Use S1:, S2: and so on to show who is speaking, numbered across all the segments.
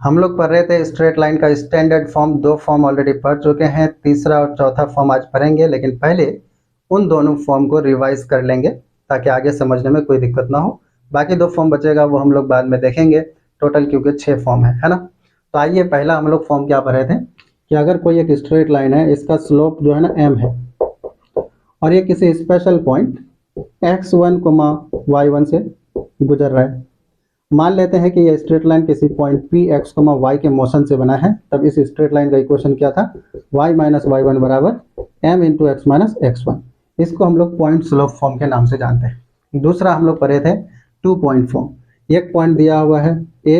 S1: हम लोग पढ़ रहे थे स्ट्रेट लाइन का स्टैंडर्ड फॉर्म, 2 फॉर्म ऑलरेडी पढ़ चुके हैं, तीसरा और चौथा फॉर्म आज पढ़ेंगे, लेकिन पहले उन दोनों फॉर्म को रिवाइज कर लेंगे ताकि आगे समझने में कोई दिक्कत ना हो। बाकी 2 फॉर्म बचेगा वो हम लोग बाद में देखेंगे, टोटल क्योंकि 6 फॉर्म है ना। तो आइए, पहला हम लोग फॉर्म क्या पढ़ रहे थे कि अगर कोई एक स्ट्रेट लाइन है, इसका स्लोप जो है ना m है, और ये किसी स्पेशल पॉइंट x1, y1 से गुजर रहा है। मान लेते हैं कि ये स्ट्रेट लाइन किसी पॉइंट p x, y के मोशन से बना है, तब इस स्ट्रेट लाइन का इक्वेशन क्या था, y माइनस y1 बराबर m into x minus x1। इसको हम लोग पॉइंट स्लोप फॉर्म के नाम से जानते हैं। दूसरा हम लोग पढ़े थे 2 पॉइंट फॉर्म। एक पॉइंट दिया हुआ है a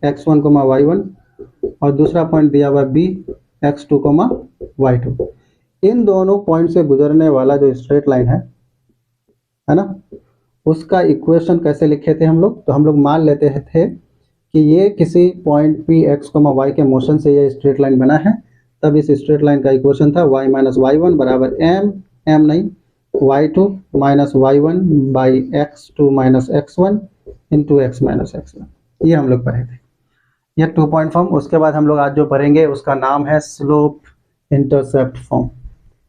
S1: x1, y1, और दूसरा पॉइंट दिया हुआ है b x2, y2। इन दोनों पॉइंट से गुजरने वाला जो स्ट्रेट लाइन है ना, उसका इक्वेशन कैसे लिखे थे हम लोग, तो हम लोग मान लेते थे कि ये किसी पॉइंट p x, y के मोशन से ये स्ट्रेट लाइन बना है, तब इस स्ट्रेट लाइन का इक्वेशन था y माइनस y1 बराबर m नहीं y2 minus y1 by x2 minus x1 into x minus x1। ये हम लोग पढ़े थे, ये 2 पॉइंट फॉर्म। उसके बाद हम लोग आज जो पढ़ेंगे उसका नाम है स्लोप इंटरसेप्ट फॉर्म।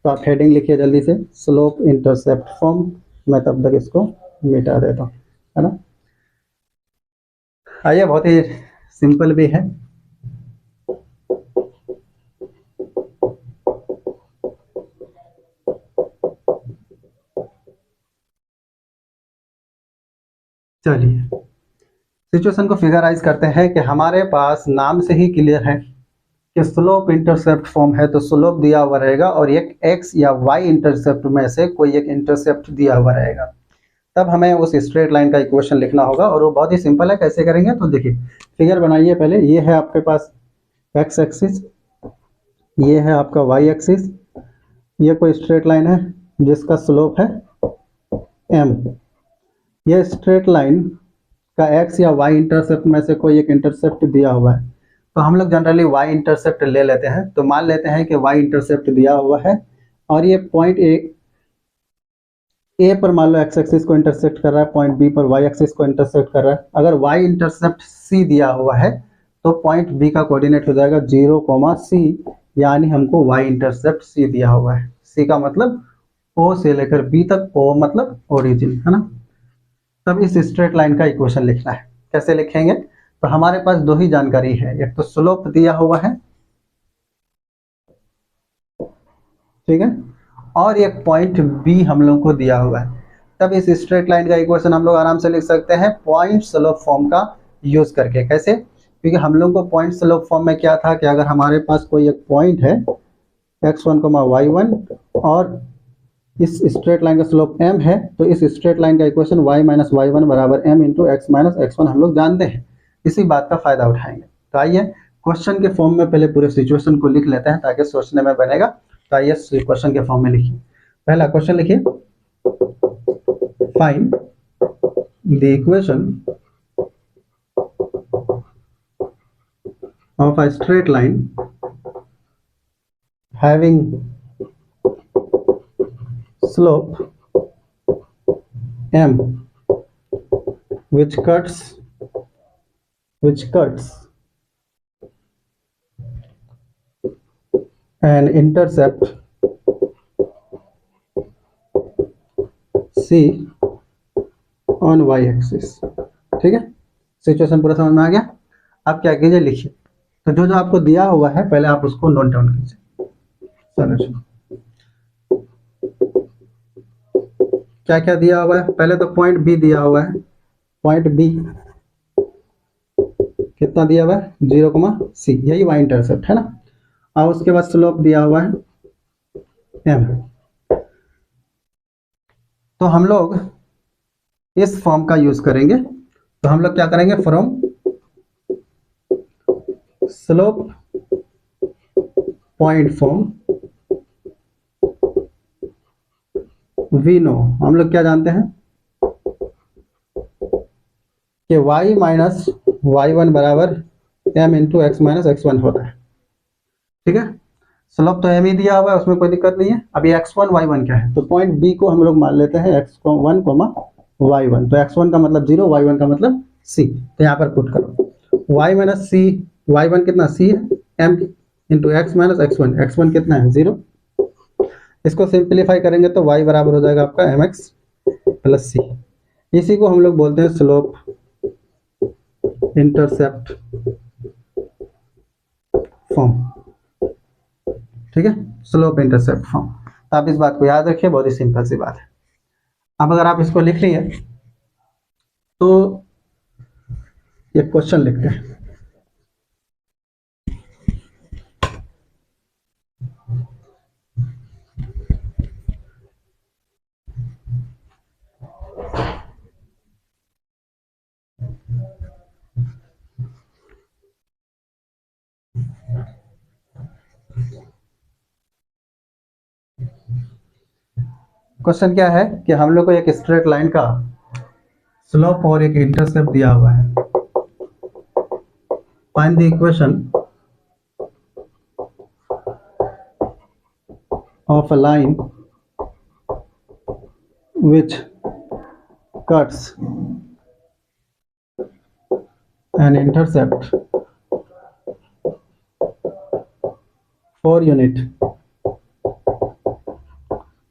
S1: तो आप हेडिंग लिखिए जल्दी से, स्लोप इंटरसेप्ट फॉर्म। मैं तब तक इसको मिटा देता हूँ, है ना। आइए, बहुत ही सिंपल भी है। चलिए, सिचुएशन को फिगराइज करते हैं कि हमारे पास नाम से ही क्लियर है कि स्लोप इंटरसेप्ट फॉर्म है, तो स्लोप दिया हुआ रहेगा और एक x या y इंटरसेप्ट में से कोई एक इंटरसेप्ट दिया हुआ रहेगा। तब हमें उस स्ट्रेट लाइन का इक्वेशन लिखना होगा, और वो बहुत ही सिंपल है। कैसे करेंगे, तो देखिए, फिगर बनाइए पहले। ये है आपके पास x एक्सिस, ये है आपका y एक्सिस, ये कोई स्ट्रेट लाइन है जिसका स्लोप है m। ये स्ट्रेट लाइन का x या y इंटरसेप्ट में से कोई एक इंटरसेप्ट दिया हुआ है, तो हम लोग जनरली y इंटरसेप्ट ले लेते हैं। तो मान लेते हैं कि y इंटरसेप्ट दिया हुआ है और ये पॉइंट ए पर मान लो x एक्सिस को इंटरसेक्ट कर रहा है, पॉइंट b पर y एक्सिस को इंटरसेक्ट कर रहा है। अगर y इंटरसेप्ट c दिया हुआ है तो पॉइंट b का कोऑर्डिनेट हो जाएगा 0, c, यानी हमको y इंटरसेप्ट c दिया हुआ है। c का मतलब o से लेकर b तक, o मतलब ओरिजिन, है ना। तब इस स्ट्रेट लाइन का इक्वेशन लिखना है। कैसे लिखेंगे, तो हमारे पास 2 ही जानकारी है, एक तो स्लोप दिया हुआ है, ठीक है, और एक पॉइंट बी हम लोग को दिया हुआ है। तब इस स्ट्रेट लाइन का इक्वेशन हम लोग आराम से लिख सकते हैं पॉइंट स्लोप फॉर्म का यूज करके। कैसे, क्योंकि हम लोग को पॉइंट स्लोप फॉर्म में क्या था कि अगर हमारे पास कोई एक पॉइंट है x1, y1 और इस स्ट्रेट लाइन का स्लोप m है, तो इस स्ट्रेट लाइन का इक्वेशन y माइनस y1 बराबर m into x minus x1 हम लोग जानते हैं। इसी बात का फायदा उठाएंगे। तो आइए, क्वेश्चन के फॉर्म में पहले पूरे सिचुएशन को लिख लेते हैं ताकि सोचने में बनेगा। तो आइए क्वेश्चन के फॉर्म में लिखिए। पहला क्वेश्चन लिखिए, find the equation of a straight line having slope m which cuts an intercept c on y axis। ठीक है, सिचुएशन पूरा समझ में आ गया। अब क्या कीजिए, लिखिए। तो जो जो आपको दिया हुआ है पहले आप उसको नोट डाउन कीजिए। सॉल्यूशन क्या क्या दिया हुआ है, पहले तो पॉइंट बी दिया हुआ है। पॉइंट बी कितना दिया हुआ है, 0, c, यही y इंटरसेप्ट है ना। और उसके बाद स्लोप दिया हुआ है m। तो हम लोग इस फॉर्म का यूज करेंगे। तो हम लोग क्या करेंगे, from slope point form we know, हम लोग क्या जानते हैं कि y माइनस y1 बराबर m into x minus x1 होता है। ठीक है, स्लोप तो m ही दिया हुआ है, उसमें कोई दिक्कत नहीं है। अभी x1 y1 क्या है, तो पॉइंट b को हम लोग मान लेते हैं x1, y1। तो x1 का मतलब 0, y1 का मतलब c। तो यहाँ पर पुट करो, y माइनस सी, y1 कितना c है m into x minus x1, x1 कितना है 0। इसको सिंप्लीफाई करेंगे तो y बराबर हो जाएगा आपका mx प्लस सी। इसी को हम लोग बोलते हैं स्लोप इंटरसेप्ट फॉर्म, ठीक है, स्लोप इंटरसेप्ट फॉर्म। तो आप इस बात को याद रखिए, बहुत ही सिंपल सी बात है। अब अगर आप इसको लिख लिए तो एक क्वेश्चन लिखते हैं। क्वेश्चन क्या है कि हम लोग को एक स्ट्रेट लाइन का स्लोप और एक इंटरसेप्ट दिया हुआ है। Find the equation of a line which cuts an intercept 4 unit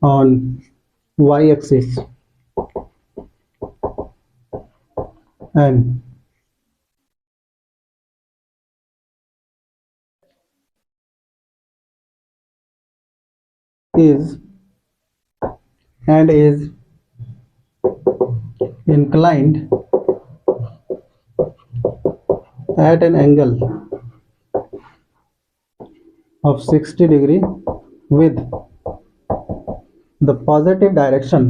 S1: on y-axis and is inclined at an angle of 60 degree with the positive direction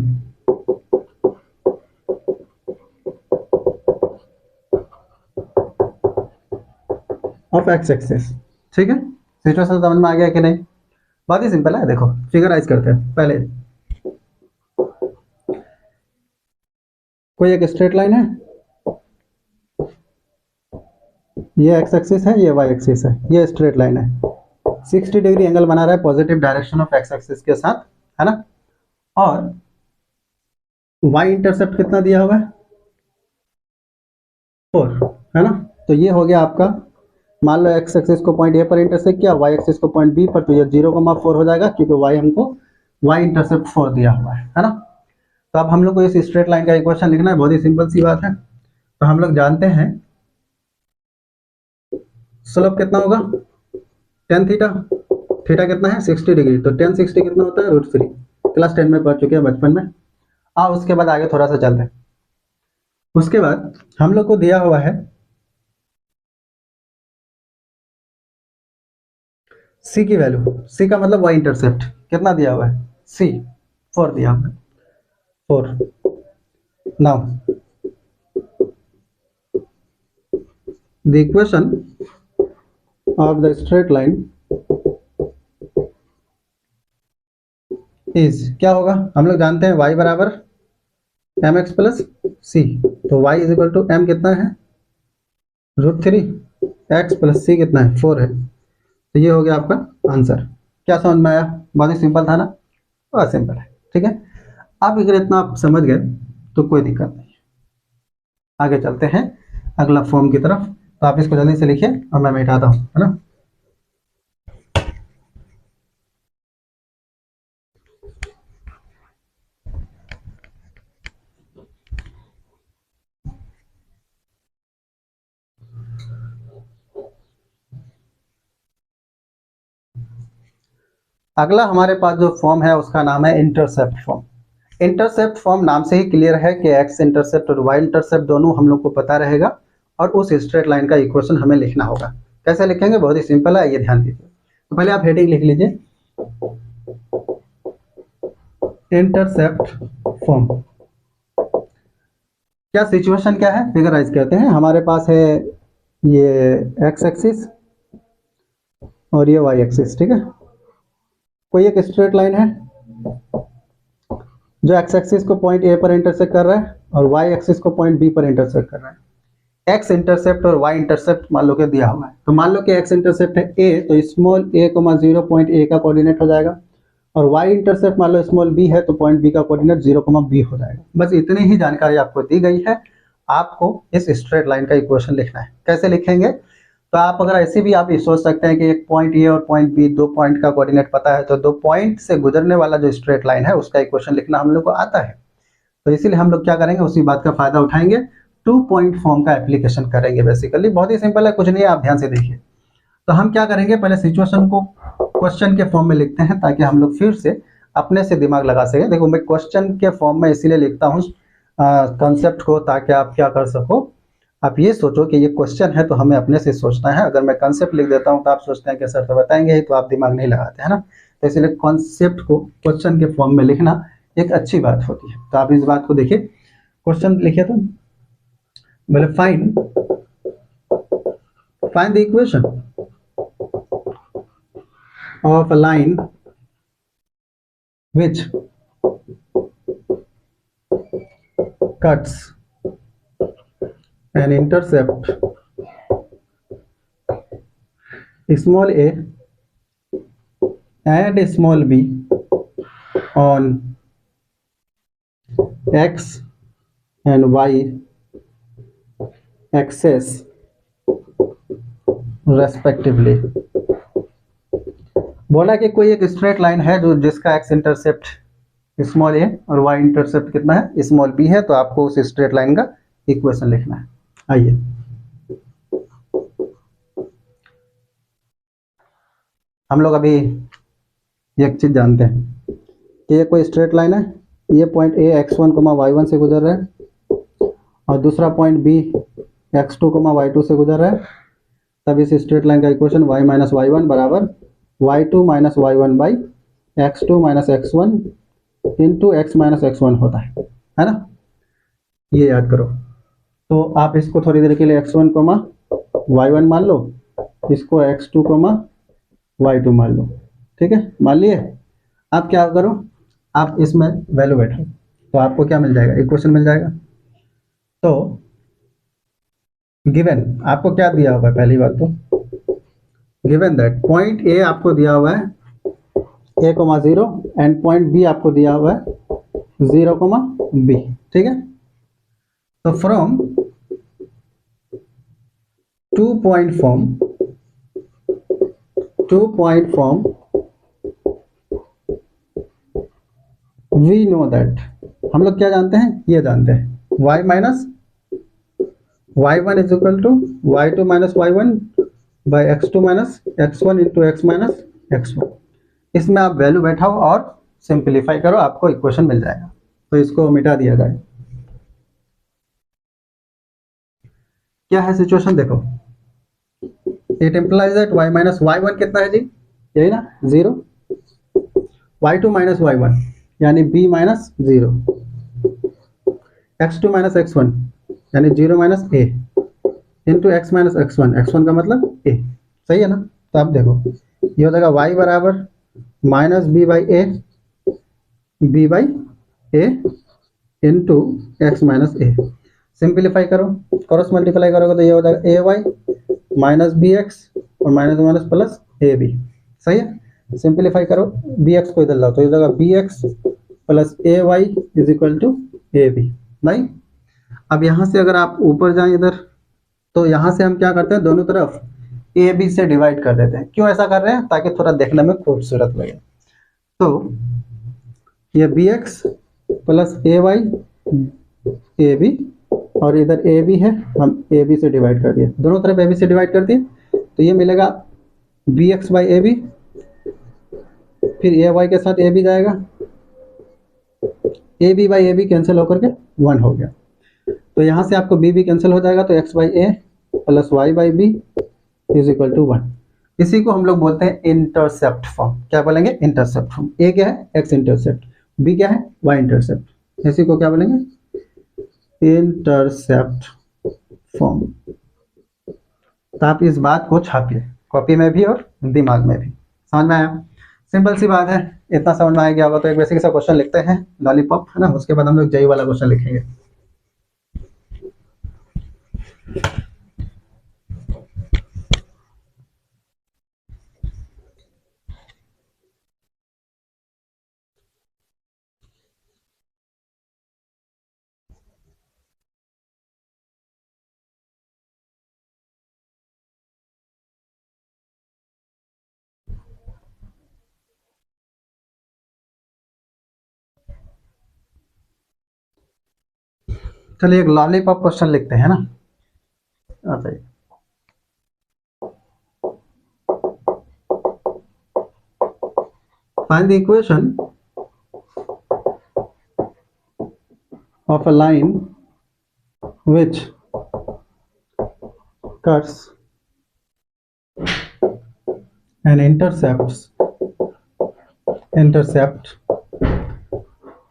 S1: of x-axis। ठीक है, situation समझ में आ गया कि नहीं? बहुत ही सिंपल है। देखो फिगराइज करते हैं। पहले कोई एक स्ट्रेट लाइन है, ये एक्स एक्सिस है, ये वाई एक्सिस है, ये स्ट्रेट लाइन है, 60 डिग्री एंगल बना रहा है positive direction of x axis के साथ, है ना। और वाई इंटरसेप्ट कितना दिया हुआ है 4, है ना। तो ये हो गया आपका, मान लो एक्स एक्सिस को पॉइंट ए पर इंटरसेक्ट किया, वाई एक्सिस को पॉइंट बी पर, तो ये 0,4 हो जाएगा क्योंकि वाई हमको वाई इंटरसेप्ट 4 दिया हुआ है ना। तो अब हम लोग को इस स्ट्रेट लाइन का इक्वेशन लिखना है, बहुत ही सिंपल सी बात है। तो हम लोग जानते हैं स्लोप कितना होगा tan थीटा, थीटा कितना है 60 डिग्री, तो tan 60 कितना होता है √3। क्लास 10 में पढ़ चुके हैं बचपन में। उसके बाद आगे थोड़ा सा चलते हैं। उसके बाद हम लोग को दिया हुआ है c की वैल्यू, c का मतलब y इंटरसेप्ट कितना दिया हुआ है c 4 दिया हुआ है 4। Now the equation of the straight line is, क्या होगा, हम लोग जानते हैं y बराबर mx प्लस सी, तो y is equal to m कितना है √3, x प्लस सी कितना है 4 है। तो ये हो गया आपका आंसर। क्या समझ में आया? बहुत ही सिंपल था ना, बहुत सिंपल है, ठीक है। अब अगर इतना आप समझ गए तो कोई दिक्कत नहीं। आगे चलते हैं अगला फॉर्म की तरफ। तो आप इसको जल्दी से लिखिए और मैं मिटाता हूँ, है ना। अगला हमारे पास जो फॉर्म है उसका नाम है इंटरसेप्ट फॉर्म। इंटरसेप्ट फॉर्म नाम से ही क्लियर है कि एक्स इंटरसेप्ट और वाई इंटरसेप्ट दोनों हम लोग को पता रहेगा और उस स्ट्रेट लाइन का इक्वेशन हमें लिखना होगा। कैसे लिखेंगे? बहुत ही सिंपल है, ये ध्यान दीजिए। तो पहले आप हेडिंग लिख लीजिए इंटरसेप्ट फॉर्म। क्या सिचुएशन क्या है, फिगराइज करते हैं। हमारे पास है ये एक्स एक्सिस और ये वाई एक्सिस, ठीक है। कोई एक स्ट्रेट लाइन है जो एक्स एक्सिस को पॉइंट ए पर इंटरसेक्ट कर रहा है और वाई एक्सिस को पॉइंट बी पर इंटरसेक्ट कर रहा है। एक्स इंटरसेप्ट और वाई इंटरसेप्ट मान लो के दिया हुआ है। तो मान लो कि एक्स इंटरसेप्ट है ए, तो स्मॉल ए 0 पॉइंट ए का कोऑर्डिनेट हो जाएगा, और वाई इंटरसेप्ट मान लो स्मॉल बी है तो पॉइंट बी का कोऑर्डिनेट 0, बी हो जाएगा। बस इतनी ही जानकारी आपको दी गई है। आपको इस स्ट्रेट लाइन का इक्वेशन लिखना है। कैसे लिखेंगे? तो आप अगर ऐसे भी आप ये सोच सकते हैं कि एक पॉइंट ए और पॉइंट बी, दो पॉइंट का कोऑर्डिनेट पता है, तो दो पॉइंट से गुजरने वाला जो स्ट्रेट लाइन है उसका इक्वेशन लिखना हम लोग को आता है। तो इसीलिए हम लोग क्या करेंगे, उसी बात का फायदा उठाएंगे, 2 पॉइंट फॉर्म का एप्लीकेशन करेंगे। बेसिकली बहुत ही सिंपल है, कुछ नहीं है, आप ध्यान से देखिए। तो हम क्या करेंगे, पहले सिचुएशन को क्वेश्चन के फॉर्म में लिखते हैं ताकि हम लोग फिर से अपने से दिमाग लगा सके। देखो मैं क्वेश्चन के फॉर्म में इसीलिए लिखता हूँ कंसेप्ट को, ताकि आप क्या कर सको, आप ये सोचो कि ये क्वेश्चन है तो हमें अपने से सोचना है। अगर मैं कंसेप्ट लिख देता हूँ तो आप सोचते हैं कि सर तो बताएंगे ही, तो आप दिमाग नहीं लगाते हैं ना। तो इसलिए कॉन्सेप्ट को क्वेश्चन के फॉर्म में लिखना एक अच्छी बात होती है। तो आप इस बात को देखिए, क्वेश्चन लिखिए तो बोले find the equation of a line which cuts an intercept small a and small b on x and y axis respectively। बोला कि कोई एक स्ट्रेट लाइन है जो जिसका एक्स इंटरसेप्ट स्मॉल ए और वाई इंटरसेप्ट कितना है, स्मॉल बी है। तो आपको उस स्ट्रेट लाइन का इक्वेशन लिखना है। आइए हम लोग अभी एक चीज जानते हैं कि ये कोई स्ट्रेट लाइन है, ये पॉइंट ए x1 y1 से गुजर रहा है और दूसरा पॉइंट बी x2 y2 से गुजर रहा है। तब इस स्ट्रेट लाइन का equation y minus y one बराबर y2 minus y one by x2 minus x1 into x minus x1 होता है ना। ये याद करो। तो आप इसको थोड़ी देर के लिए x1 y1 मान लो, इसको x2 y2 मान लो। ठीक है, मान लिए। आप क्या करो, आप इसमें वैल्यू बैठो तो आपको क्या मिल जाएगा, इक्वेशन मिल जाएगा। तो गिवन आपको क्या दिया हुआ है, पहली बात तो गिवन दैट पॉइंट ए आपको दिया हुआ है a, 0 एंड पॉइंट बी आपको दिया हुआ है 0, बी। ठीक है, तो from 2 point form we know that, हम लोग क्या जानते हैं, ये जानते हैं y minus y one is equal to y two minus y one by x two minus x one into x minus x one. इसमें आप वैल्यू बैठाओ और सिंप्लीफाई करो, आपको इक्वेशन मिल जाएगा। तो इसको मिटा दिया जाए। क्या है सिचुएशन, देखो it implies that y minus y one कितना है जी, यही ना 0, y2 माइनस वाई वन यानी b minus 0, x2 minus x1 यानी 0 minus a into x minus x1 का मतलब a। सही है ना। तो आप देखो ये हो जाएगा y बराबर minus B by A, B by A into x minus A. Simplify करो, क्रॉस मल्टीप्लाई करोगे तो ये हो जाएगा A y minus B x और minus minus plus A B. सही है, सिंप्लीफाई करो, बी एक्स को इधर लाओ तो ये हो जाएगा B x plus A y is equal to A B. नहीं, अब यहाँ से अगर आप ऊपर जाएं इधर, तो यहाँ से हम क्या करते हैं, दोनों तरफ ए बी से डिवाइड कर देते हैं। क्यों ऐसा कर रहे हैं, ताकि थोड़ा देखने में खूबसूरत लगे। तो ये B x plus A y A B और इधर ए बी है, हम ए बी से डिवाइड कर दिए, दोनों तरफ ए बी से डिवाइड कर दिए। तो ये मिलेगा B x by A B, फिर ए वाई के साथ ए बी जाएगा, A B by A B cancel होकर के 1 हो गया। तो यहाँ से आपको बी बी कैंसिल हो जाएगा, तो x by A plus y by B is equal to 1। इसी को हम लोग बोलते हैं इंटरसेप्ट फॉर्म। क्या बोलेंगे, इंटरसेप्ट फॉर्म। ए क्या है, एक्स इंटरसेप्ट, बी क्या है, वाई इंटरसेप्ट। इसी को क्या बोलेंगे, इंटरसेप्ट फॉर्म। तो आप इस बात को छापिए कॉपी में भी और दिमाग में भी। समझ में आया, सिंपल सी बात है। इतना समझ में आ गया होगा तो एक बेसिक सा क्वेश्चन लिखते हैं, लॉलीपॉप है ना, उसके बाद हम लोग जेई वाला क्वेश्चन लिखेंगे। चलिए एक लॉलीपॉप क्वेश्चन लिखते हैं ना। अच्छा, find the equation of a line which cuts and intercept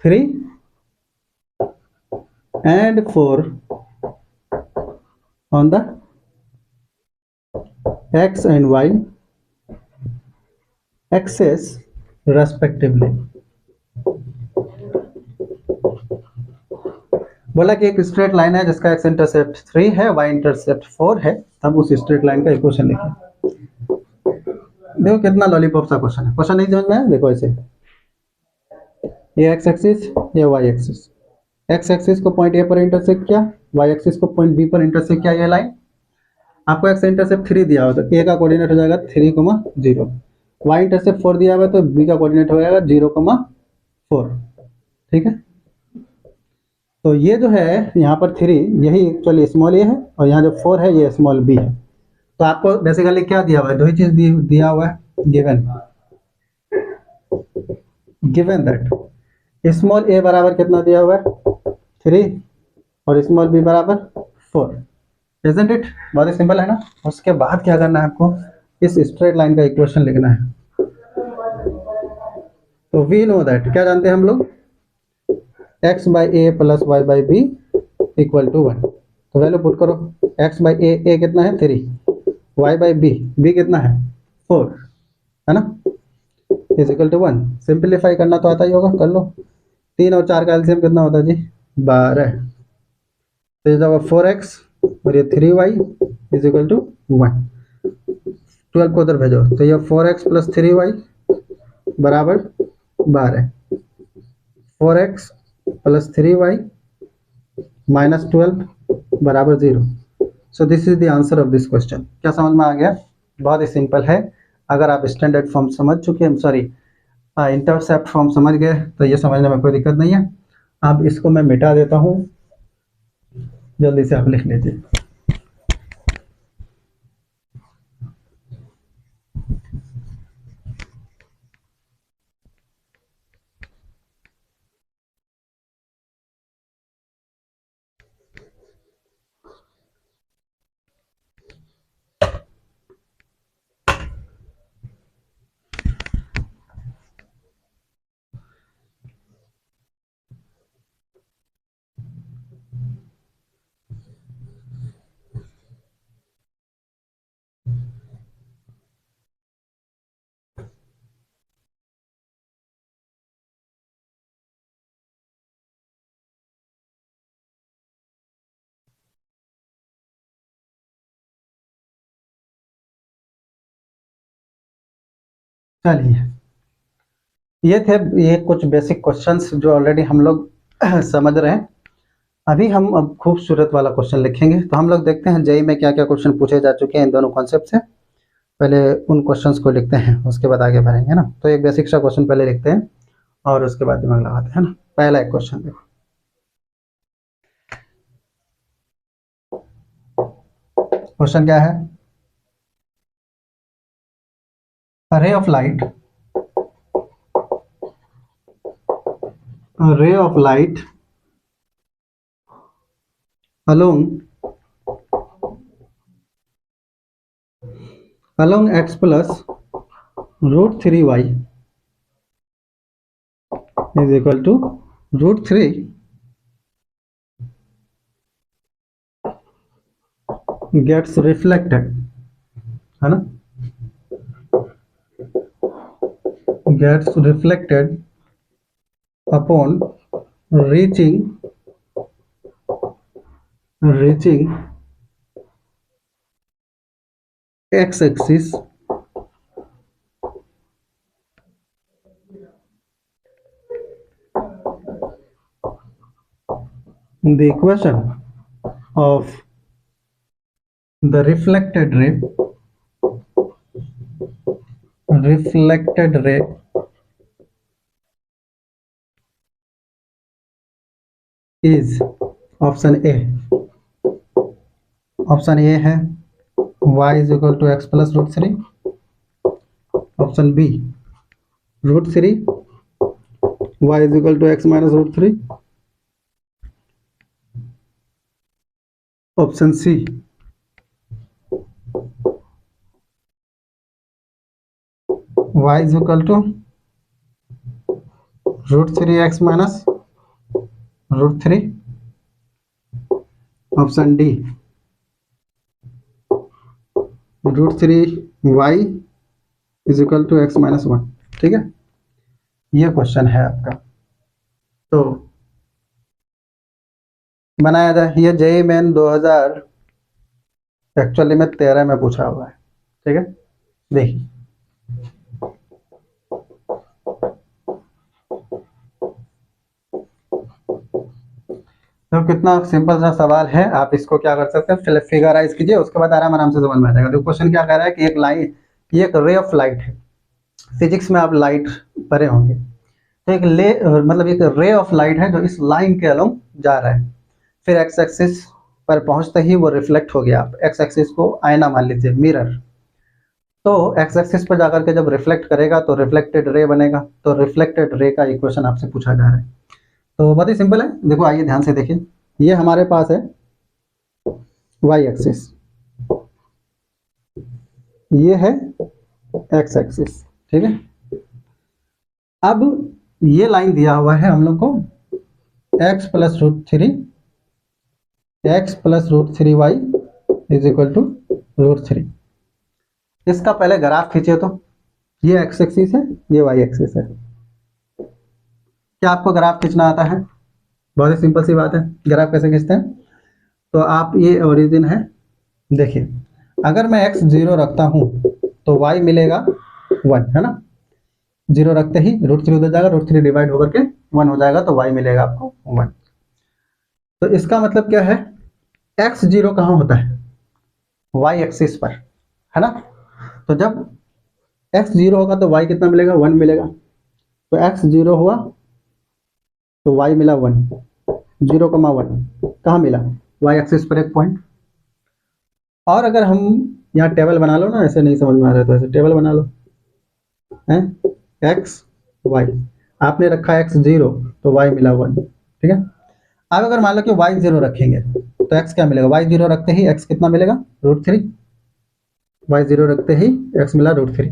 S1: 3 and 4 on the x and y axis respectively। बोला कि एक स्ट्रेट लाइन है जिसका x इंटरसेप्ट 3 है, y इंटरसेप्ट 4 है, तब उस स्ट्रेट लाइन का इक्वेशन लिखें। देखो कितना लॉलीपॉप सा क्वेश्चन है। क्वेश्चन नहीं समझ में आया? देखो ऐसे, ये x एक्सिस, ये y एक्सिस। x एक्सिस को पॉइंट A पर इंटरसेक्ट किया, y एक्सिस को पॉइंट B पर इंटरसेक्ट किया। ये लाइन आपको x इंटरसेप्ट 3 दिया हो तो A का कोऑर्डिनेट हो जाएगा 3,0, y इंटरसेप्ट 4 दिया हुआ तो B का कोऑर्डिनेट हो जाएगा 0,4। ठीक है, तो ये जो है यहाँ पर 3, यही एक्चुअली स्मॉल a है, और यहाँ जो 4 है ये स्मॉल b है। तो आपको बेसिकली क्या दिया हुआ है? दो ही चीज दिया हुआ है। गिवन दैट स्मॉल a बराबर कितना दिया हुआ है? 3 और स्मॉल b बराबर 4। Isn't it? बहुत ही सिंपल है ना। उसके बाद क्या करना है आपको? इस स्ट्रेट लाइन का इक्वेशन लिखना है। तो वी नो दैट, क्या जानते हैं हम लोग? x by A plus y by B equal to 1। तो वैल्यू पुट करो। x बाई ए कितना है? 3, y बाई बी कितना है? 4, है ना, इज इक्वल टू 1। सिंप्लीफाई करना तो आता ही होगा, कर लो। 3 और 4 का एलसीएम कितना होता है जी? 12। तो ये होगा 4x और ये 3y इज इक्वल टू 1। 12 को उधर भेजो तो ये 4x प्लस 3y बराबर 12। 4x प्लस 3y माइनस 12 बराबर 0। So this is the answer of this question. क्या समझ में आ गया? बहुत ही सिंपल है। अगर आप स्टैंडर्ड फॉर्म समझ चुके हैं, सॉरी इंटरसेप्ट फॉर्म समझ गए, तो ये समझने में कोई दिक्कत नहीं है। अब इसको मैं मिटा देता हूँ, जल्दी से आप लिख लीजिए। चलिए, ये थे ये कुछ बेसिक क्वेश्चंस जो ऑलरेडी हम लोग समझ रहे हैं। अभी हम अब खूबसूरत वाला क्वेश्चन लिखेंगे। तो हम लोग देखते हैं जेई में क्या क्या क्वेश्चन पूछे जा चुके हैं इन दोनों कॉन्सेप्ट से। पहले उन क्वेश्चंस को लिखते हैं, उसके बाद आगे बढ़ेंगे ना। तो एक बेसिक सा क्वेश्चन पहले लिखते हैं और उसके बाद दिमाग लगाते हैं ना। पहला एक क्वेश्चन देखो, क्वेश्चन क्या है? A ray of light, a ray of light along x plus root 3y is equal to root 3 gets reflected, है ना, gets reflected upon reaching x axis the equation of the reflected ray is option A, option A है y is equal to x plus root three, option B root three y is equal to x minus root three, option C y is equal to root three x minus root three, option D root three y is equal to x minus one. ठीक है, ये question है आपका। तो बनाया था ये JEE main 2000 actually में 13 में पूछा हुआ है। ठीक है, देखिए तो कितना सिंपल सा सवाल है। आप इसको क्या कर सकते हैं, फिगराइज कीजिए, उसके बाद आराम से समझ में आ जाएगा। तो क्वेश्चन क्या कह रहा है कि एक लाइन, ये एक रे ऑफ लाइट है, फिजिक्स में आप लाइट पढ़े होंगे। तो मतलब एक रे ऑफ लाइट है जो इस लाइन के अलोंग जा रहा है, फिर एक्स एक्सिस पर पहुंचते ही वो रिफ्लेक्ट हो गया। आप एक्स एक्सिस को आईना मान लीजिए, मिरर। तो एक्स एक्सिस पर जाकर के जब रिफ्लेक्ट करेगा तो रिफ्लेक्टेड रे बनेगा। तो रिफ्लेक्टेड रे का इक्वेशन आपसे पूछा जा रहा है। तो बहुत ही सिंपल है, देखो आइए ध्यान से देखिए। ये हमारे पास है y एक्सिस, ये है x एक्सिस। ठीक है, अब ये लाइन दिया हुआ है हम लोग को x plus root three, x plus root three y is equal to root three. इसका पहले ग्राफ खींचिए। तो ये x एक्सिस है, ये y एक्सिस है। क्या आपको ग्राफ खींचना आता है? बहुत ही सिंपल सी बात है। ग्राफ कैसे खींचते हैं? तो आप, ये ओरिजिन है, देखिए अगर मैं x जीरो रखता हूं तो y मिलेगा 1, है ना। जीरो रखते ही रूट थ्री उधर जाएगा, रूट थ्री डिवाइड होकर के 1 हो जाएगा, तो y मिलेगा आपको 1। तो इसका मतलब क्या है, x जीरो कहाँ होता है? y एक्सिस पर, है ना। तो जब x जीरो होगा तो y कितना मिलेगा? 1 मिलेगा। तो x जीरो हुआ तो y मिला 1, 0,1 कहाँ मिला? y एक्सिस पर एक पॉइंट। और अगर हम यहाँ टेबल बना लो ना, ऐसे नहीं समझ में आ रहा है तो ऐसे टेबल बना लो, है x y, आपने रखा x जीरो तो y मिला 1। ठीक है, अब अगर मान लो कि y जीरो रखेंगे तो x क्या मिलेगा? y जीरो रखते ही x कितना मिलेगा? Root three. y जीरो रखते ही x मिला रूट थ्री।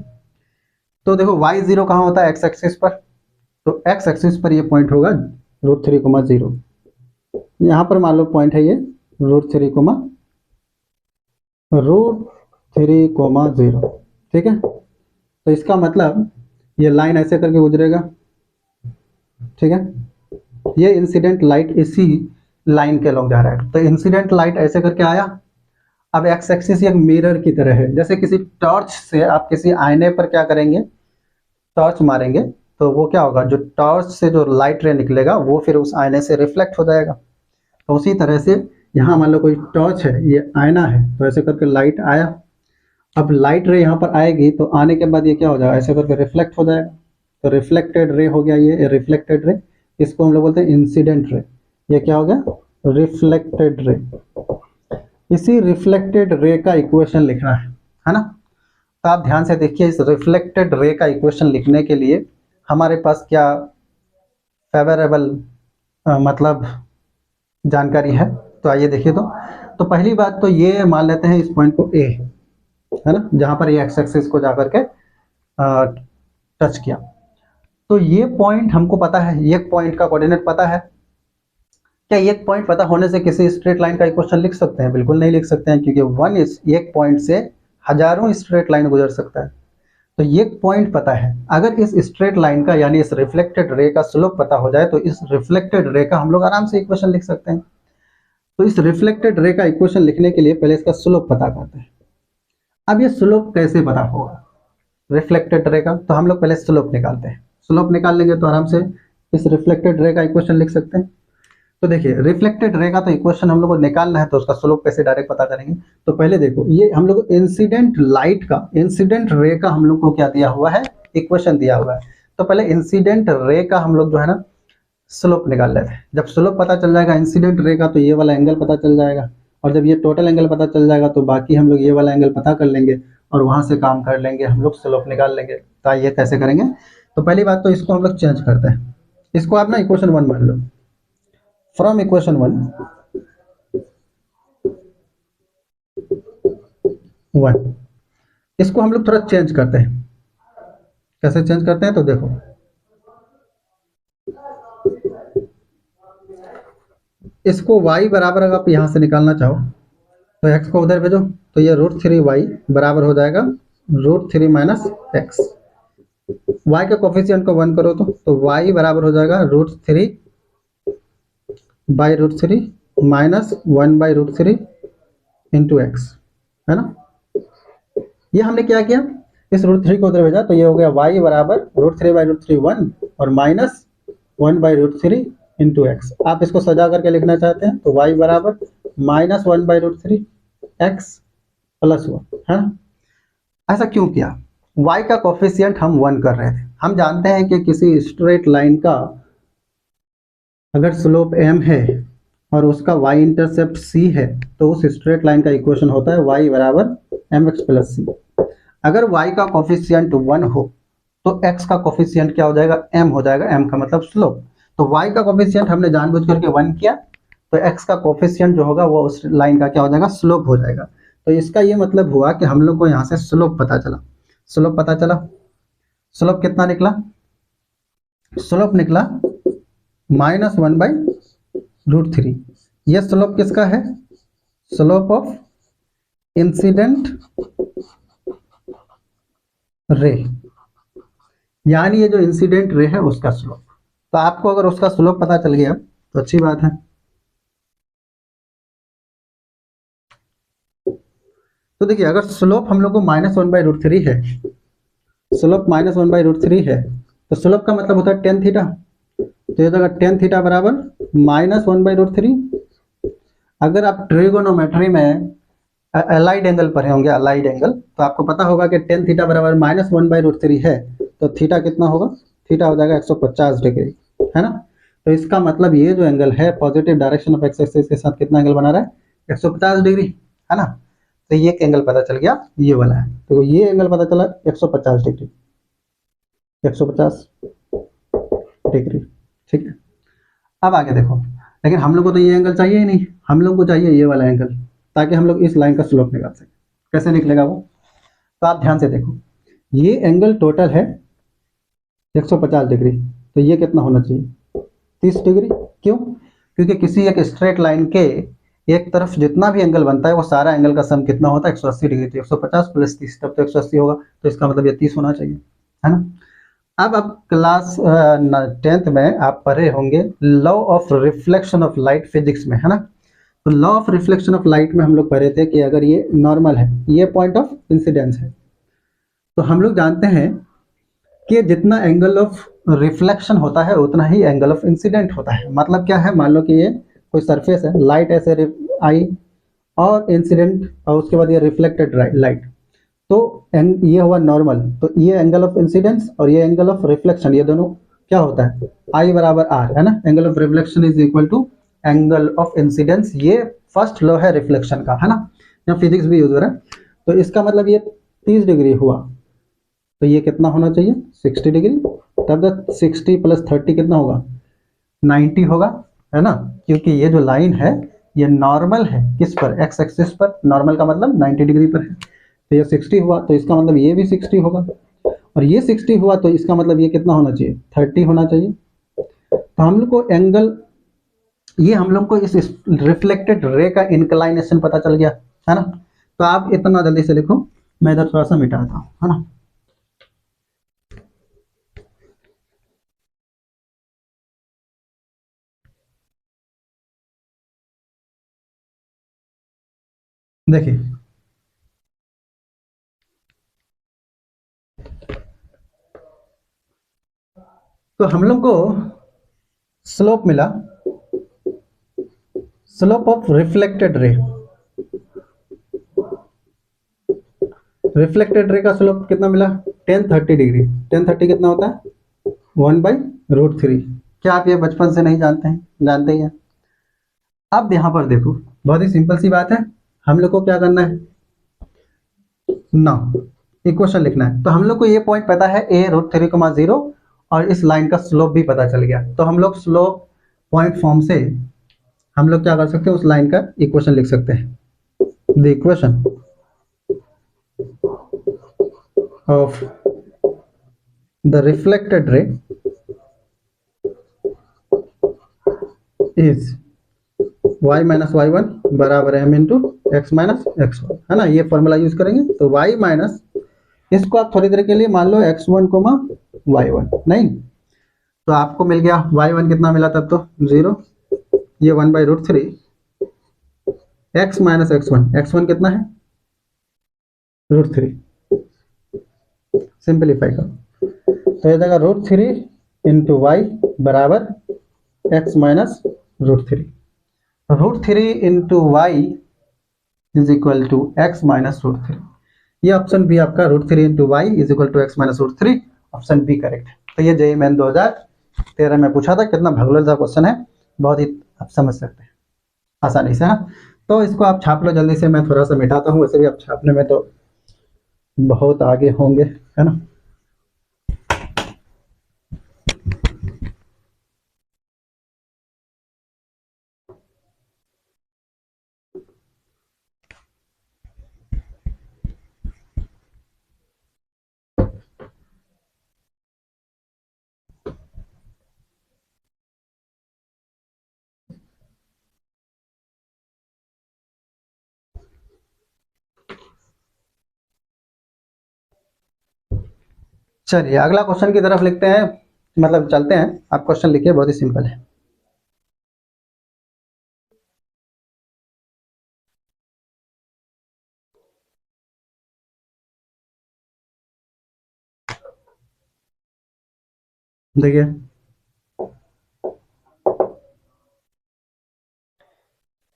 S1: तो देखो y जीरो कहाँ होता है? x एक्सिस पर। तो x एक्सिस पर ये पॉइंट होगा रूट थ्री कोमा जीरो। यहाँ पर मान लो पॉइंट है ये रूट थ्री कोमा जीरो। ठीक है, तो इसका मतलब ये लाइन ऐसे करके गुजरेगा। ठीक है, ये इंसिडेंट लाइट इसी लाइन के अलॉन्ग जा रहा है। तो इंसिडेंट लाइट ऐसे करके आया। अब एक्स एक्सिस एक मिरर की तरह है, जैसे किसी टॉर्च से आप किसी आईने पर क्या करेंगे, टॉर्च मारेंगे तो वो क्या होगा, जो टॉर्च से जो लाइट रे निकलेगा वो फिर उस आईने से रिफ्लेक्ट हो जाएगा। तो उसी तरह से यहाँ मान लो कोई टॉर्च है, ये आईना है, तो ऐसे करके लाइट आया। अब लाइट रे यहाँ पर आएगी तो आने के बाद ये क्या हो जाएगा, ऐसे करके रिफ्लेक्ट हो जाएगा। तो रिफ्लेक्टेड रे हो गया ये रिफ्लेक्टेड रे। इसको हम लोग बोलते हैं इंसिडेंट रे। ये क्या हो गया? Reflected ray. इसी रिफ्लेक्टेड रे का इक्वेशन लिखना है ना। तो आप ध्यान से देखिए, इस रिफ्लेक्टेड रे का इक्वेशन लिखने के लिए हमारे पास क्या फेवरेबल मतलब जानकारी है। तो आइए देखिए। तो पहली बात तो ये मान लेते हैं इस पॉइंट को ए, है ना, जहां पर ये एक्स एक्सिस को जाकर के टच किया। तो ये पॉइंट हमको पता है, ये पॉइंट का कोऑर्डिनेट पता है। क्या एक पॉइंट पता होने से किसी स्ट्रेट लाइन का इक्वेशन लिख सकते हैं? बिल्कुल नहीं लिख सकते हैं, क्योंकि एक पॉइंट से हजारों स्ट्रेट लाइन गुजर सकता है। तो ये पॉइंट पता है। अगर इस स्ट्रेट लाइन का यानी इस रिफ्लेक्टेड रे का स्लोप पता हो जाए तो इस रिफ्लेक्टेड रे का हम लोग आराम से इक्वेशन लिख सकते हैं। तो इस रिफ्लेक्टेड रे का इक्वेशन लिखने के लिए पहले इसका स्लोप पता करते हैं। अब ये स्लोप कैसे पता होगा रिफ्लेक्टेड रे का? तो हम लोग पहले स्लोप निकालते हैं। स्लोप निकाल लेंगे तो आराम से इस रिफ्लेक्टेड रे का इक्वेशन लिख सकते हैं। तो देखिए, रिफ्लेक्टेड रे का तो इक्वेशन हम लोग को निकालना है, तो उसका स्लोप कैसे डायरेक्ट पता करेंगे? तो पहले देखो, ये हम लोग इंसिडेंट लाइट का, इंसिडेंट रे का हम लोग को क्या दिया हुआ है? इक्वेशन दिया हुआ है। तो पहले इंसिडेंट रे का हम लोग जो है ना स्लोप निकाल लेते हैं। जब स्लोप पता चल जाएगा इंसिडेंट रे का तो ये वाला एंगल पता चल जाएगा, और जब ये टोटल एंगल पता चल जाएगा तो बाकी हम लोग ये वाला एंगल पता कर लेंगे और वहां से काम कर लेंगे, हम लोग स्लोप निकाल लेंगे। तो ये कैसे करेंगे? तो पहली बात तो इसको हम लोग चेंज करते हैं। इसको आप ना इक्वेशन 1 मान लो। फ्रॉम इक्वेशन 1 इसको हम लोग थोड़ा चेंज करते हैं। कैसे चेंज करते हैं? तो देखो, इसको y बराबर अगर आप यहाँ से निकालना चाहो तो x को उधर भेजो, तो ये √3y बराबर हो जाएगा √3 माइनस एक्स। y के कोफिशिएंट को 1 करो तो y बराबर हो जाएगा √3 by √3 minus 1 by √3 into x, है ना। ये हमने क्या किया, इस √3 को उधर भेजा तो ये हो गया y बराबर √3 बाई √3 1 और माइनस 1 बाई √3 इंटू एक्स। आप इसको सजा करके लिखना चाहते हैं तो y बराबर माइनस 1 बाई √3 एक्स प्लस 1, है ना। ऐसा क्यों किया? y का कोफिशिएंट हम 1 कर रहे थे। हम जानते हैं कि किसी स्ट्रेट लाइन का अगर स्लोप m है और उसका y इंटरसेप्ट c है तो उस स्ट्रेट लाइन का इक्वेशन होता है y बराबर mx प्लस सी। अगर y का कोफिशिएंट 1 हो तो x का कोफिशिएंट क्या हो जाएगा? m हो जाएगा। m का मतलब स्लोप। तो y का कोफिशिएंट हमने जानबूझ करके 1 किया तो x का कोफिशिएंट जो होगा वो उस लाइन का क्या हो जाएगा? स्लोप हो जाएगा। तो इसका ये मतलब हुआ कि हम लोग को यहाँ से स्लोप पता चला। स्लोप पता चला। स्लोप कितना निकला? स्लोप निकला -1 बाई √3। ये स्लोप किसका है? स्लोप ऑफ इंसिडेंट रे, यानी ये जो इंसिडेंट रे है उसका स्लोप। तो आपको अगर उसका स्लोप पता चल गया तो अच्छी बात है। तो देखिए, अगर स्लोप हम लोग को -1 बाई √3 है, स्लोप -1 बाई √3 है तो स्लोप का मतलब होता है टेन थीटा। तो ये जगह टेन थीटा बराबर -1 बाई √3। अगर आप ट्रिगोनोमेट्री में अलाइड एंगल पढ़े होंगे, अलाइड एंगल, तो आपको पता होगा कि टेन थीटा बराबर -1 बाई √3 है तो थीटा कितना होगा? थीटा हो जाएगा 150 डिग्री, है ना। तो इसका मतलब ये जो एंगल है positive direction of x axis के साथ कितना एंगल बना रहा है? 150 डिग्री, है ना। तो ये एंगल पता चल गया, ये वाला है। तो ये एंगल पता चला 150 डिग्री, 150 डिग्री, ठीक है। अब आगे देखो, लेकिन हम लोग को तो ये एंगल चाहिए ही नहीं, हम लोग को चाहिए ये वाला एंगल, ताकि हम लोग इस लाइन का स्लोप निकाल सकें। कैसे निकलेगा वो? तो आप ध्यान से देखो, ये एंगल टोटल है 150 डिग्री, तो ये कितना होना चाहिए? 30 डिग्री। क्यों? क्योंकि किसी एक स्ट्रेट लाइन के एक तरफ जितना भी एंगल बनता है वो सारा एंगल का सम कितना होता है? 180 डिग्री। तो 150 प्लस 30 तब तो 180 होगा, तो इसका मतलब ये 30 होना चाहिए, है ना। अब आप क्लास 10th में आप पढ़े होंगे law of reflection of light physics में, है ना। तो law of reflection of light में हम लोग पढ़े थे कि अगर ये नॉर्मल है, ये पॉइंट ऑफ इंसिडेंस है, तो हम लोग जानते हैं कि जितना एंगल ऑफ रिफ्लेक्शन होता है उतना ही एंगल ऑफ इंसिडेंट होता है। मतलब क्या है? मान लो कि ये कोई सरफेस है, लाइट ऐसे आई और इंसिडेंट और उसके बाद ये रिफ्लेक्टेड लाइट, तो ये हुआ नॉर्मल। तो ये एंगल ऑफ इंसिडेंस और ये एंगल ऑफ रिफ्लेक्शन, ये दोनों क्या होता है? I बराबर R, है ना। Angle of reflection is equal to angle of incidence. ये फर्स्ट लॉ है रिफ्लेक्शन का, है ना। यहाँ फिजिक्स भी यूज हो रहा है। तो इसका मतलब ये 30 डिग्री हुआ, तो ये कितना होना चाहिए? 60 डिग्री। तब तक 60 प्लस 30 कितना होगा? 90 होगा, है ना। क्योंकि ये जो लाइन है ये नॉर्मल है, किस पर? एक्स एक्सिस पर। नॉर्मल का मतलब 90 डिग्री पर है। तो ये 60 हुआ, तो इसका मतलब ये भी 60 होगा, और ये 60 हुआ तो इसका मतलब ये कितना होना चाहिए? 30 होना चाहिए। तो हम लोग को एंगल, ये हम लोग को इस रिफ्लेक्टेड रे का इंक्लाइनेशन पता चल गया, है ना। तो आप इतना जल्दी से लिखो, मैं इधर थोड़ा सा मिटाता हूँ, है ना। देखिए, तो हम लोग को स्लोप मिला, slope of reflected ray. Reflected ray का स्लोप कितना मिला? 1030 डिग्री। 1030 कितना होता है? 1 बाई √3, क्या आप ये बचपन से नहीं जानते हैं? जानते ही हैं। अब यहाँ पर देखो, बहुत ही सिंपल सी बात है, हम लोग को क्या करना है ना, इक्वेशन लिखना है। तो हम लोग को ये पॉइंट पता है a√3,0 और इस लाइन का स्लोप भी पता चल गया। तो हम लोग स्लोप पॉइंट फॉर्म से हम लोग क्या कर सकते हैं, उस लाइन का इक्वेशन लिख सकते हैं। The equation of the reflected ray is y minus y1 बराबर m into x minus x1, है ना। ये फॉर्मूला यूज करेंगे। तो y माइनस, इसको आप थोड़ी देर के लिए मान लो x1 कोमा y1, नहीं तो आपको मिल गया y1 कितना मिला तब तो 0, ये 1/√3 x माइनस x1 कितना है √3, सिंपलीफाई करो तो ये जाएगा √3 इंटू वाई बराबर x minus √3। √3 into y is equal to x minus √3। ये ऑप्शन बी आपका √3 into y is equal to x minus √3, option B correct है। तो ये JEE मेन 2013 में पूछा था, कितना भगोड़ा क्वेश्चन है, बहुत ही आप समझ सकते हैं आसानी से। हाँ, तो इसको आप छाप लो जल्दी से, मैं थोड़ा सा मिटाता हूँ, वैसे भी आप छापने में तो बहुत आगे होंगे, है ना। चलिए अगला क्वेश्चन की तरफ लिखते हैं, मतलब चलते हैं। आप क्वेश्चन लिखिए, बहुत ही सिंपल है। देखिए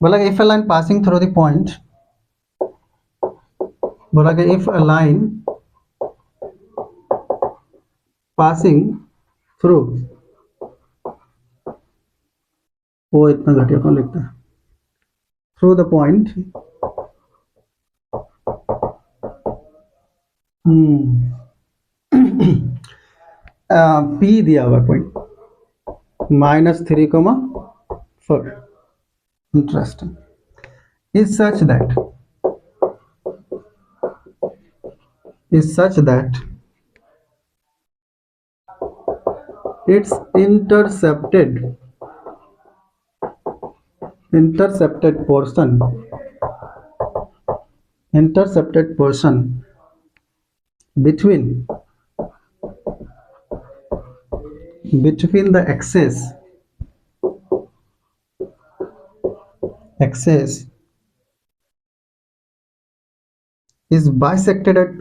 S1: बोला कि if a line passing through the point, बोला कि if a line passing through, वो इतना घटिया कौन लिखता है, थ्रू द पॉइंट P दिया हुआ point -3,4, interesting, is such that its intercepted portion between the axis is bisected at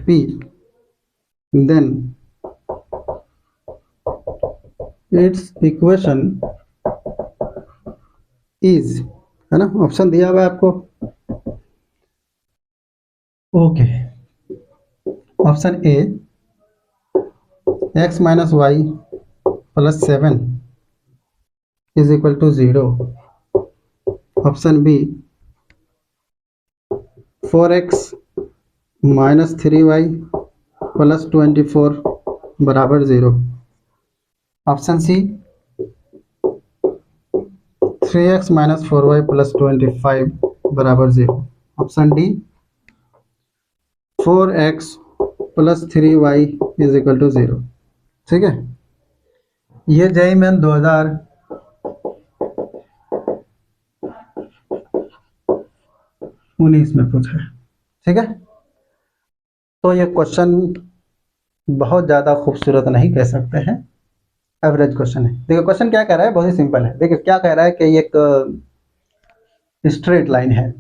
S1: P, then its equation is, है ना, ऑप्शन दिया हुआ है आपको। Okay, option A x minus y plus 7 is equal to 0, option B 4x minus 3y plus 24 बराबर 0, option C 3x minus 4y plus 25 बराबर 0, option D 4x plus 3y is equal to 0। ठीक है, ये JEE main 2019 में पूछा है। ठीक है, तो ये क्वेश्चन बहुत ज़्यादा खूबसूरत नहीं कह सकते हैं, एवरेज क्वेश्चन है। देखिए क्वेश्चन क्या कह रहा है, बहुत ही सिंपल है। देखिए क्या कह रहा है कि ये एक स्ट्रेट लाइन है,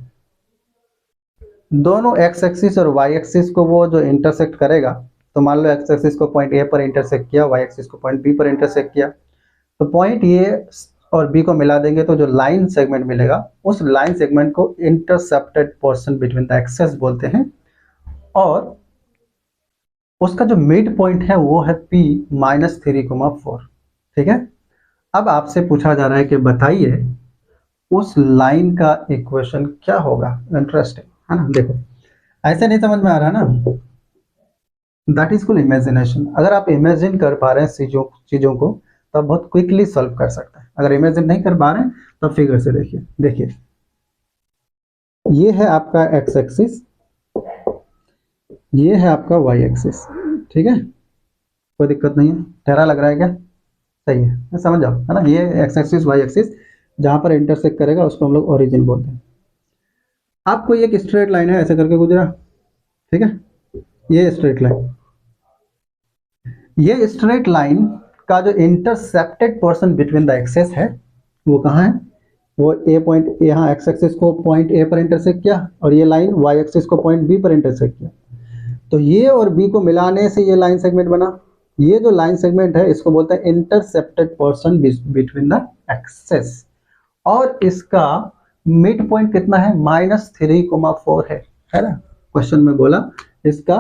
S1: दोनों एक्स एक्सिस और वाई एक्सिस को वो जो इंटरसेक्ट करेगा, तो मान लो एक्स एक्सिस को पॉइंट ए पर इंटरसेक्ट किया, वाई एक्सिस को पॉइंट बी पर इंटरसेक्ट किया, तो पॉइंट ए और बी को मिला देंगे तो जो लाइन सेगमेंट मिलेगा, उस लाइन सेगमेंट को intercepted portion between the axes बोलते हैं। और उसका जो मिड पॉइंट है वो है p -3,4। ठीक है। अब आपसे पूछा जा रहा है कि बताइए उस लाइन का इक्वेशन क्या होगा। इंटरेस्टिंग है ना। देखो ऐसे नहीं समझ में आ रहा ना, दैट इज कॉल्ड इमेजिनेशन। अगर आप इमेजिन कर पा रहे हैं चीजों चीजों को तो आप बहुत क्विकली सॉल्व कर सकते हैं। अगर इमेजिन नहीं कर पा रहे हैं तो फिगर से देखिए। देखिए ये है आपका एक्स एक्सिस, ये है आपका वाई एक्सिस। ठीक है, कोई दिक्कत नहीं है। ठहरा लग रहा है क्या? सही है, समझ जाओ है ना। ये एक्स एक्सिस वाई एक्सिस जहां पर इंटरसेक्ट करेगा उसको हम लोग ओरिजिन बोलते हैं। आपको ये एक स्ट्रेट लाइन है ऐसे करके गुजरा। ठीक है, ये स्ट्रेट लाइन, ये स्ट्रेट लाइन का जो intercepted portion between the axes है वो कहाँ है? वो ए पॉइंट, यहाँ एक्स एक्सिस को पॉइंट ए पर इंटरसेक्ट किया और ये लाइन वाई एक्सिस को पॉइंट बी पर इंटरसेक्ट किया। तो ये और बी को मिलाने से ये लाइन सेगमेंट बना। ये जो लाइन सेगमेंट है इसको बोलते हैं intercepted portion between the axes. और इसका मिड पॉइंट कितना है? -3,4 है ना। क्वेश्चन में बोला इसका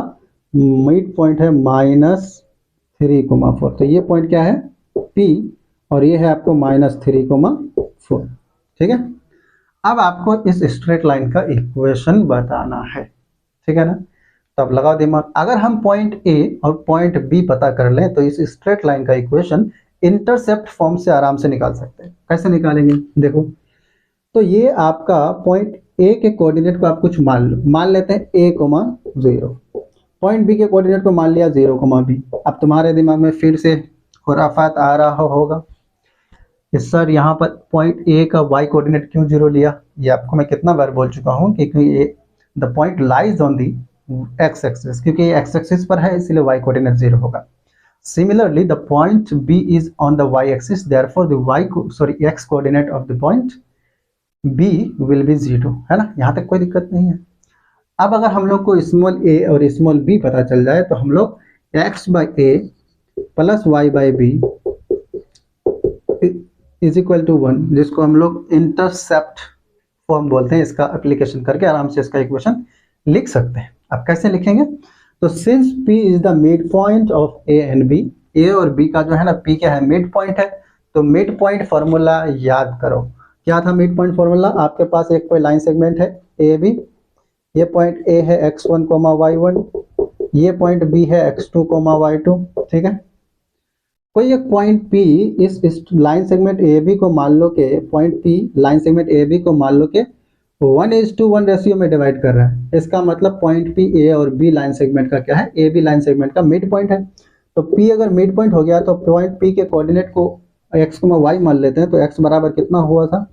S1: मिड पॉइंट है -3,4। तो ये पॉइंट क्या है? P, और ये है आपको -3,4। ठीक है। अब आपको इस स्ट्रेट लाइन का इक्वेशन बताना है। ठीक है ना। तो अब लगाओ दिमाग। अगर हम पॉइंट ए और पॉइंट बी पता कर लें तो इस स्ट्रेट लाइन का इक्वेशन इंटरसेप्ट फॉर्म से आराम से निकाल सकते हैं। कैसे निकालेंगे? देखो, तो ये आपका पॉइंट ए के कोऑर्डिनेट को आप कुछ मान लेते हैं a,0। पॉइंट बी के कोऑर्डिनेट को मान लिया 0,b। अब तुम्हारे दिमाग में फिर से खुराफात आ रहा होगा कि सर यहाँ पर पॉइंट ए का y कोऑर्डिनेट क्यों 0 लिया। ये आपको मैं कितना बार बोल चुका हूँ कि ये the point lies on the x axis, क्योंकि ये एक्स एक्सिस पर है इसलिए y कोऑर्डिनेट 0 होगा। Similarly, the point B is on the y-axis, therefore the x coordinate of the point B will be 0, है ना। यहाँ तक कोई दिक्कत नहीं है। अब अगर हम लोग को स्मॉल a और स्मॉल b पता चल जाए तो हम लोग x by A plus y by B is equal to 1, जिसको हम लोग इंटरसेप्ट फॉर्म बोलते हैं, इसका एप्लीकेशन करके आराम से इसका इक्वेशन लिख सकते हैं। अब कैसे लिखेंगे? तो since P is the mid point of A and B, A और B का जो है ना P क्या है? मिड पॉइंट है। तो मिड पॉइंट फॉर्मूला याद करो। क्या था मिड पॉइंट फॉर्मूला? आपके पास एक कोई लाइन सेगमेंट है ए बी, ये पॉइंट ए है x1, y1, ये पॉइंट बी है x2, y2। ठीक है। कोई एक पॉइंट P इस लाइन सेगमेंट ए बी को मान लो के point P line segment A B को मान लो के 1:1 रेशियो में डिवाइड कर रहा है। इसका मतलब पॉइंट P ए और बी लाइन सेगमेंट का क्या है? ए बी लाइन सेगमेंट का मिड पॉइंट है। तो P अगर मिड पॉइंट हो गया तो पॉइंट P के कोऑर्डिनेट को x, y मान लेते हैं। तो x बराबर कितना हुआ था?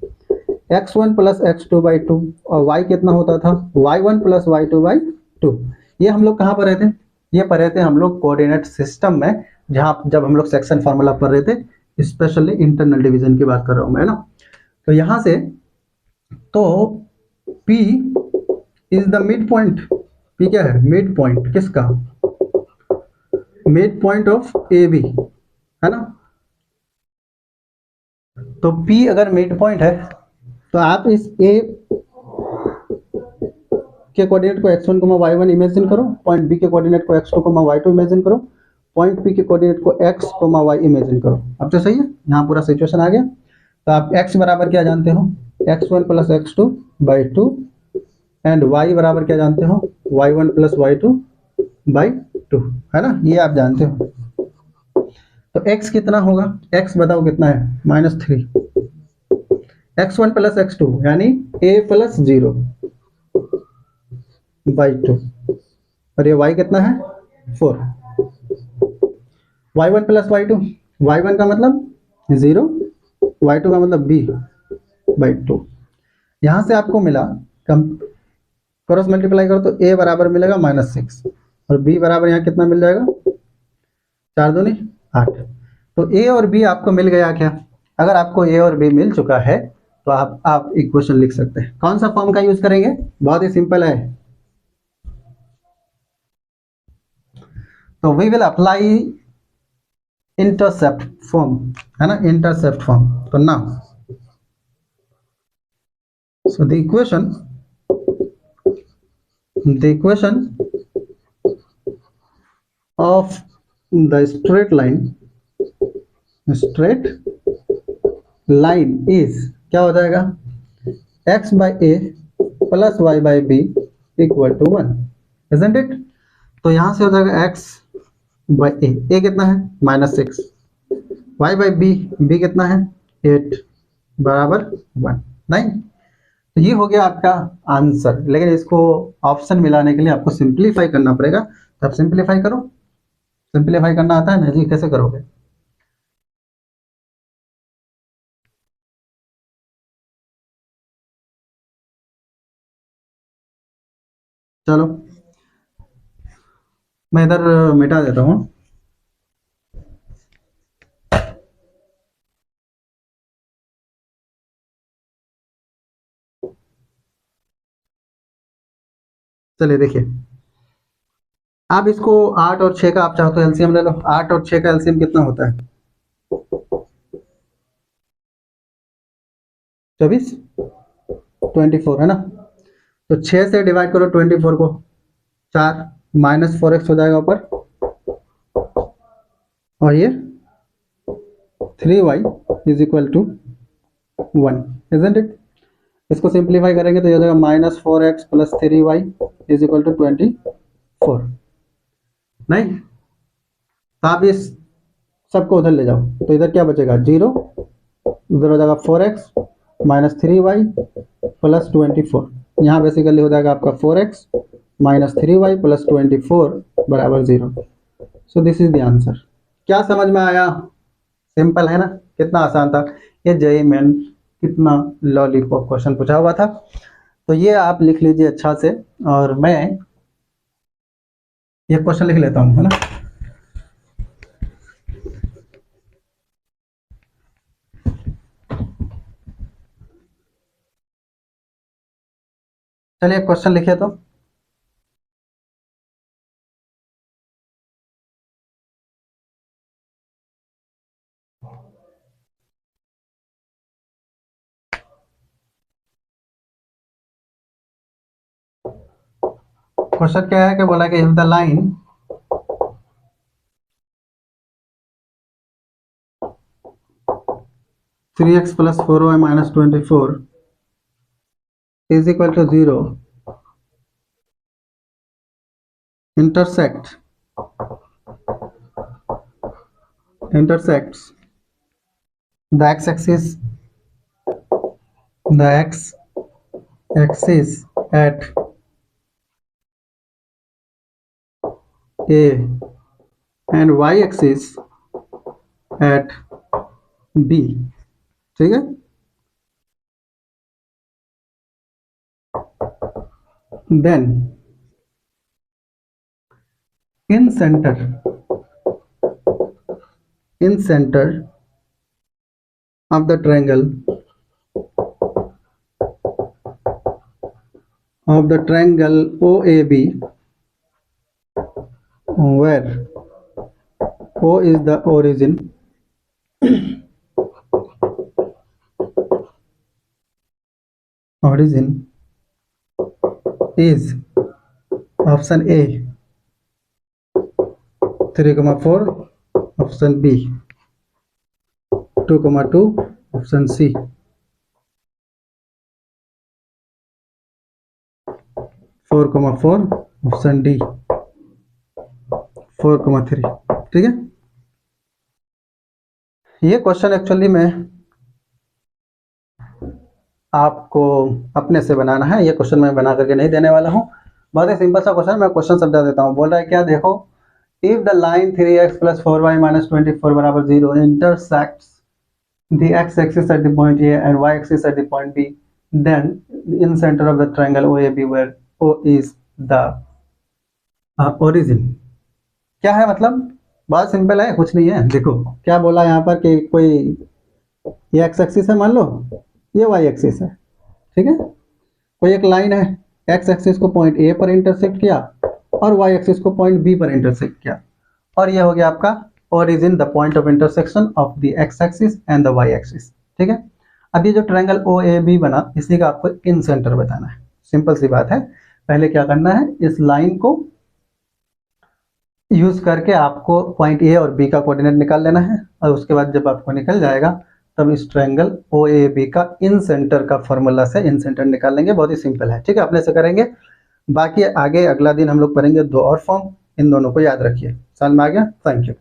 S1: x1 प्लस x2/2, और y कितना होता था? y1 plus y2/2। ये हम लोग कहाँ पर रहते हैं? ये पर रहते हैं हम लोग कोऑर्डिनेट सिस्टम में, जहाँ जब हम लोग सेक्शन फार्मूला पढ़ रहे थे, स्पेशली इंटरनल डिवीजन की बात कर रहा हूँ मैं ना। तो यहाँ से तो P is the mid point. P क्या है? मिड पॉइंट किसका? Mid point of A B, है ना। तो P अगर मिड पॉइंट है तो आप इस A के कोऑर्डिनेट को x1, y1 इमेजिन करो, पॉइंट B के कोऑर्डिनेट को x2, y2 इमेजिन करो, पॉइंट P के कोऑर्डिनेट को x, y इमेजिन करो। अब तो सही है, यहाँ पूरा सिचुएशन आ गया। तो आप x बराबर क्या जानते हो? x1 plus x2/2, and y बराबर क्या जानते हो? y1 प्लस y2/2, है ना। ये आप जानते हो। तो x कितना होगा? x बताओ कितना है? -3। x1 प्लस x2 यानी a प्लस 0/2, और ये y कितना है? 4। y1 प्लस y2, y1 का मतलब 0, y2 का मतलब b/2। यहाँ से आपको मिला, कम क्रॉस मल्टीप्लाई करो तो a बराबर मिलेगा -6, और b बराबर यहाँ कितना मिल जाएगा? 4 दूनी 8। तो a और b आपको मिल गया क्या? अगर आपको a और b मिल चुका है तो आप इक्वेशन लिख सकते हैं। कौन सा फॉर्म का यूज करेंगे? बहुत ही सिंपल है। तो we will apply intercept form, है ना, इंटरसेप्ट फॉर्म। तो now so the equation of the straight line is क्या हो जाएगा, x by A plus y by B equal to 1, isn't it. तो यहां से हो जाएगा एक्स बाई ए कितना है -6, वाई बाई बी कितना है 8 बराबर 1, 9। तो ये हो गया आपका आंसर, लेकिन इसको ऑप्शन मिलाने के लिए आपको सिंप्लीफाई करना पड़ेगा। तो आप सिंप्लीफाई करो, सिंप्लीफाई करना आता है ना जी, कैसे करोगे? चलो मैं इधर मिटा देता हूँ। चलिए देखिए, आप इसको 8 और 6 का आप चाहो तो एलसीएम ले लो। 8 और 6 का एलसीएम कितना होता है? 24, 24 है ना। तो 6 से डिवाइड करो 24 को, 4 -4x हो जाएगा ऊपर, और ये 3y is equal to 1, isn't it. इसको सिंप्लीफाई करेंगे तो ये हो जाएगा -4x plus 3y is equal to 24, नहीं? तो आप इस सबको उधर ले जाओ, तो इधर क्या बचेगा 0, उधर हो जाएगा 4x माइनस 3y प्लस 24, यहाँ बेसिकली हो जाएगा आपका 4x माइनस 3y प्लस 24 बराबर 0। So this is the answer. क्या समझ में आया? सिंपल है ना, कितना आसान था। ये जेईई मेन कितना लॉलीपॉप क्वेश्चन पूछा हुआ था। तो ये आप लिख लीजिए अच्छा से, और मैं ये क्वेश्चन लिख लेता हूँ, है ना। चलिए क्वेश्चन लिखिए तो। क्वेश्चन क्या है कि बोला कि if the line three x plus 4y minus 24 is equal to 0 intersects the x-axis at A and y-axis at B, ठीक है। Then in center of the triangle OAB, where O is the origin is option A 3,4, option B 2,2, option C 4,4, option D 4,3, ठीक है। ये question actually में आपको अपने से बनाना है, ये क्वेश्चन मैं बना करके नहीं देने वाला हूँ। बहुत ही सिंपल सा क्वेश्चन, मैं क्वेश्चन समझा देता हूँ। बोल रहा है क्या, देखो, if the line 3x plus 4y minus 24 बराबर 0 intersects the x-axis at the point A and y-axis at the point B, then in center of the triangle OAB where O is the origin। क्या है मतलब? बहुत simple है, कुछ नहीं है। देखो क्या बोला यहाँ पर कि कोई ये एक्स एक्सिस है, मान लो ये वाई एक्सिस है, ठीक है। कोई एक लाइन है, एक्स एक्सिस को पॉइंट ए पर इंटरसेक्ट किया और वाई एक्सिस को पॉइंट बी पर इंटरसेक्ट किया, और ये हो गया आपका origin, the point of intersection of the x-axis and the y-axis, ठीक है। अब ये जो ट्रायंगल OAB बना, इसी का आपको इन सेंटर बताना है। सिंपल सी बात है, पहले क्या करना है, इस लाइन को यूज़ करके आपको पॉइंट ए और बी का कोऑर्डिनेट निकाल लेना है, और उसके बाद जब आपको निकल जाएगा तब इस ट्रायंगल ओ ए बी का इन सेंटर का फॉर्मूला से इन सेंटर निकाल लेंगे। बहुत ही सिंपल है, ठीक है, अपने से करेंगे। बाकी आगे अगला दिन हम लोग पढ़ेंगे दो और फॉर्म, इन दोनों को याद रखिए। समझ में आ गया? Thank you.